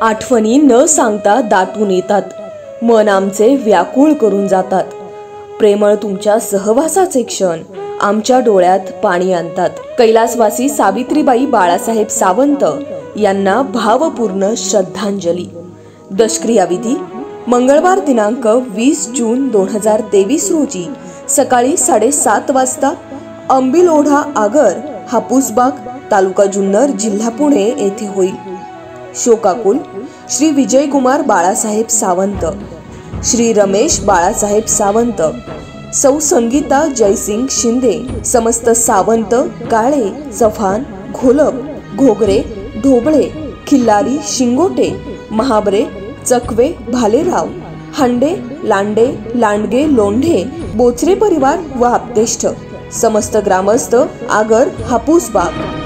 आठवणी न सांगता दाटून येतात, मन आमचे व्याकुळ करून जातात। प्रेमळ तुमच्या सहवासाचे क्षण आमच्या डोळ्यात पाणी आणतात। कैलासवासी सावित्रीबाई बाळासाहेब सावंत यांना भावपूर्ण श्रद्धांजली। दशक्रिया विधी मंगळवार दिनांक 20 जून 2023 रोजी सकाळी 7:30 वाजता अंबिलोढा आगर, हापूसबाग, तालुका जुन्नर, जिल्हा पुणे येथे होईल। शोकाकुल श्री विजयकुमार बाळासाहेब सावंत, श्री रमेश बाळासाहेब सावंत, सौ संगीता जयसिंग शिंदे, समस्त सावंत, काळे, चव्हाण, घोलप, घोगरे, ढोबळे, खिल्लारी, शिंगोटे, महाबरे, चकवे, भालेराव, हांडे, लांडे, लांडगे, लोंढे, बोचरे परिवार व आप्तेष्ट, समस्त ग्रामस्थ, आगर, हापूसबाग।